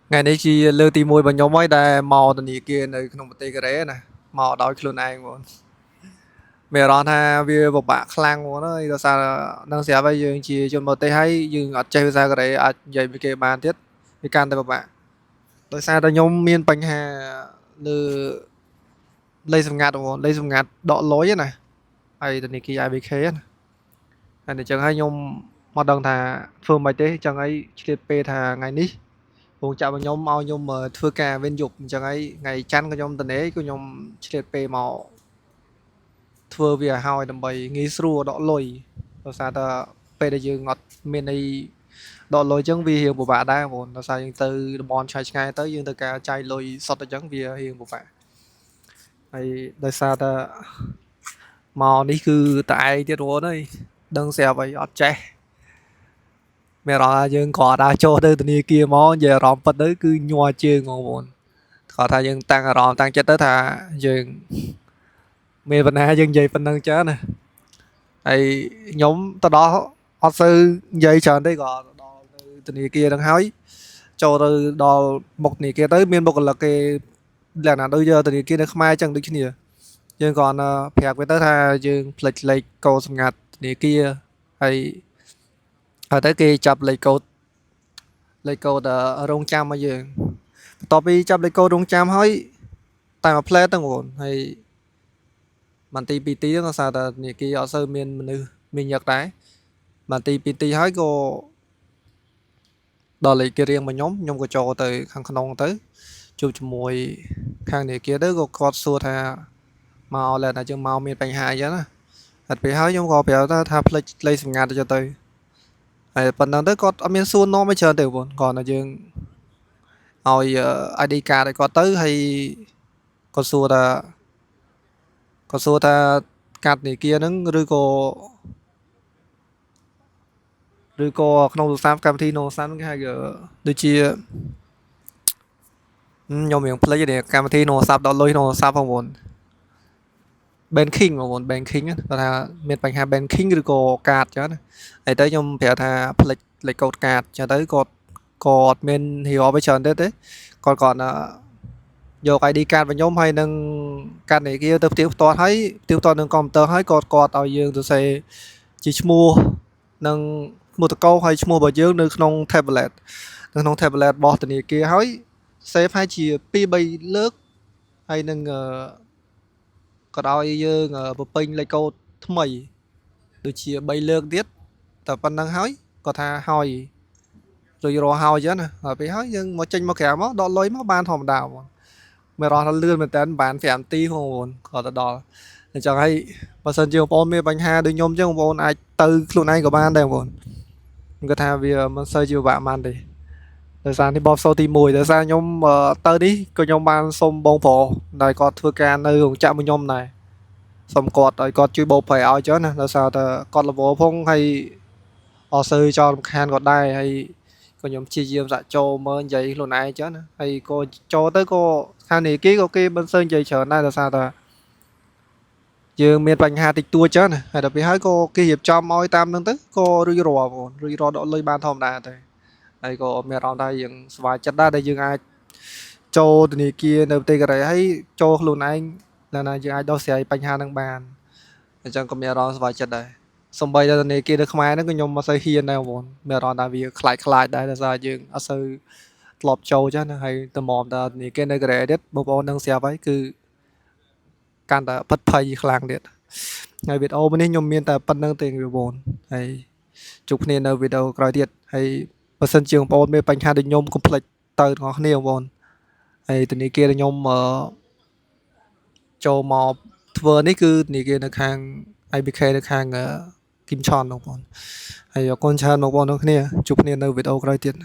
Ngày nay chi lơ tí mùi bằng nhóm ấy đã mò tần ý kia nơi không một tê cái đấy nè mò đóiខ្លួនឯងបងមេរនថាវាពិបាកខ្លាំងហ្មងណាដោយសារនឹងស្រាប់ហើយយើងជាជនបរទេសហើយយើងអត់ចេះភាសាកូរ៉េអាចនិយាយពីគេបានទៀតវាកាន់តែពិបាកដោយសារតែខ្ញុំមានបញ្ហាលើលេខសម្ងាត់ហ្មងលេខសម្ងាត់ដកលុយណាហើយធនាគារ IBK ណាហើយអញ្ចឹងហើយខ្ញុំមកដឹងថាធ្វើមិនទេអញ្ចឹងហើយឆ្លៀតពេលថាថ្ងៃនេះពងចាប់ខ្ញុំឲ្យខ្ញុំធ្វើការវិញយប់អញ្ចឹងហើយថ្ងៃច័ន្ទក៏ខ្ញុំតនេក៏ខ្ញុំឆ្លៀតពេលមកធ្វើវាឲ្យដើម្បីងាយស្រួលដកលុយដោយសារតែពេលដែលយើងអត់មានអីដកលុយអញ្ចឹងវារៀងពិបាកដែរបងដោយសារយើងទៅតំបន់ឆ្ងាយៗទៅយើងទៅការចាយលុយសុទ្ធអញ្ចឹងវារៀងពិបាកហើយដោយសារតែមកនេះគឺតែឯងទៀតរត់ហើយដឹងស្រាប់អីអត់ចេះមានអារម្មណ៍ថាយើងគ្រាន់តែចូលទៅធនាគារមកនិយាយអារម្មណ៍ពិតទៅគឺញ័រជើងហ្មងបងគាត់ថាយើងតាំងអារម្មណ៍តាំងចិត្តទៅថាយើងមានបណ្ណាយើងនិយាយប៉ុណ្្នឹងចាណាហើយខ្ញុំទៅដល់អត់សូវនិយាយច្រើនទេក៏ដល់ទៅធនាគារហ្នឹងហើយចូលទៅដល់មុខធនាគារទៅមានបុគ្គលិកគេលក្ខណៈដូចធនាគារនៅខ្មែរចឹងដូចគ្នាយើងគ្រាន់តែប្រាប់គេទៅថាយើងផ្លិចលេខកូដសម្ងាត់ធនាគារហើយហើយទៅគេចាប់លេខកូដរងចាំមកយើងបន្ទាប់ពីចាប់លេខកូដរងចាំហើយតែមួយផ្លែទៅបងហើយបានទី2ទីហ្នឹងសារតែធនាគារអត់សូវមានមនុស្សមានញឹកដែរបានទី2ទីហើយក៏ដល់លេខគេរៀងមកខ្ញុំក៏ចូលទៅខាងក្នុងទៅជួបជាមួយខាងធនាគារទៅក៏គាត់សួរថាមកឡើយណាយើងមកមានបញ្ហាអីចឹងណាអត់ពេលហើយខ្ញុំក៏ប្រាប់ថាផ្លេចលេខសម្ងាត់ទៅហើយប៉ុណ្ណឹងទៅគាត់អត់មានសួរនាំអីច្រើនទេបងគាត់ថាយើងឲ្យ ID card ឲ្យគាត់ទៅហើយគាត់សួរថាកាតធនាគារហ្នឹងឬក៏ក្នុងទូរស័ព្ទកម្មវិធីក្នុងទូរស័ព្ទគេហៅដូចជាខ្ញុំរៀងភ្លេចទេកម្មវិធីក្នុងទូរស័ព្ទដកលុយក្នុងទូរស័ព្ទផងបង banking បងប្អូន banking គាត់ថាមានបញ្ហា banking ឬក៏កាតចឹងណាហើយទៅខ្ញុំប្រាប់ថាផ្លេចលេខកូដកាតចឹងទៅគាត់ក៏អត់មានរៀបរាប់ឲ្យច្រើនទេគាត់យក ID card របស់ខ្ញុំហើយនឹងកាតធនាគារទៅផ្ទះផ្ទាល់ហើយផ្ទះផ្ទាល់នឹងកុំព្យូទ័រហើយគាត់ឲ្យយើងទៅសេជាឈ្មោះនិងឈ្មោះតកោហើយឈ្មោះរបស់យើងនៅក្នុង tablet នៅក្នុង tablet របស់ធនាគារហើយ save ឲ្យជា2 3លើកហើយនឹងក៏ឲ្យយើងបំពេញលេខកូដថ្មីដូចជា3លើកទៀតតែប៉ុណ្្នឹងហើយគាត់ថាហើយរួចរាល់ហើយចឹងណាហើយពេលហើយយើងមកចេញមកក្រៅមកដកលុយមកបានធម្មតាហ្មងមិនរស់ថាលឿនមែនតើបាន5នាទីហ្មងបងគាត់ទៅដល់អញ្ចឹងហើយបើសិនជាបងប្អូនមានបញ្ហាដូចខ្ញុំចឹងបងប្អូនអាចទៅខ្លួនឯងក៏បានដែរបងប្អូនខ្ញុំគាត់ថាវាមិនសូវជាពិបាកបានទេដោយសារនេះបបសូទី1ដោយសារខ្ញុំទៅនេះក៏ខ្ញុំបានសុំបងប្រុសដែលគាត់ធ្វើការនៅរោងចក្រមួយខ្ញុំដែរសុំគាត់ឲ្យគាត់ជួយបោកប្រែឲ្យចឹងណាដោយសារតែគាត់ល្វល់ផងហើយអត់សូវចោលរំខានគាត់ដែរហើយក៏ខ្ញុំព្យាយាមសាក់ចូលមើលនិយាយខ្លួនឯងចឹងណាហើយក៏ចូលទៅក៏ខាងនេះគេក៏គេមិនសូវនិយាយច្រើនដែរដោយសារតែយើងមានបញ្ហាតិចតួចចឹងណាហើយដល់ពេលហើយក៏គេរៀបចំឲ្យតាមហ្នឹងទៅក៏រួចរាល់បងរួចរាល់ដកលុយបានធម្មតាទៅហើយក៏មានអារម្មណ៍ថាយើងសប្បាយចិត្តដែរដែលយើងអាចចូលធនាគារនៅប្រទេសកូរ៉េហើយចូលខ្លួនឯងណាយើងអាចដោះស្រាយបញ្ហាហ្នឹងបានអញ្ចឹងក៏មានអារម្មណ៍សប្បាយចិត្តដែរសំបីតែធនាគារនៅខ្មែរហ្នឹងក៏ខ្ញុំមិនសូវហ៊ានដែរបងមានអារម្មណ៍ថាវាខ្លាចដែរដោយសារយើងអត់សូវធ្លាប់ចូលចឹងណាហើយតម្រាំតែធនាគារនៅកូរ៉េទៀតបងប្អូននឹងស្រាប់ហើយគឺកាន់តែផិតភ័យខ្លាំងទៀតហើយវីដេអូនេះខ្ញុំមានតែប៉ុណ្្នឹងទេបងប្អូនហើយជួបគ្នានៅវីដេអូក្រោយទៀតហើយបើសិនជាបងប្អូនមានបញ្ហាដូចខ្ញុំកុំភ្លេចទៅទាំងអស់គ្នាបងប្អូនហើយធនាគារខ្ញុំចូលមកធ្វើនេះគឺធនាគារនៅខាង IBK នៅខាងគីមឆនបងប្អូនហើយអរគុណច្រើនបងប្អូនទាំងគ្នាជួបគ្នានៅវីដេអូក្រោយទៀត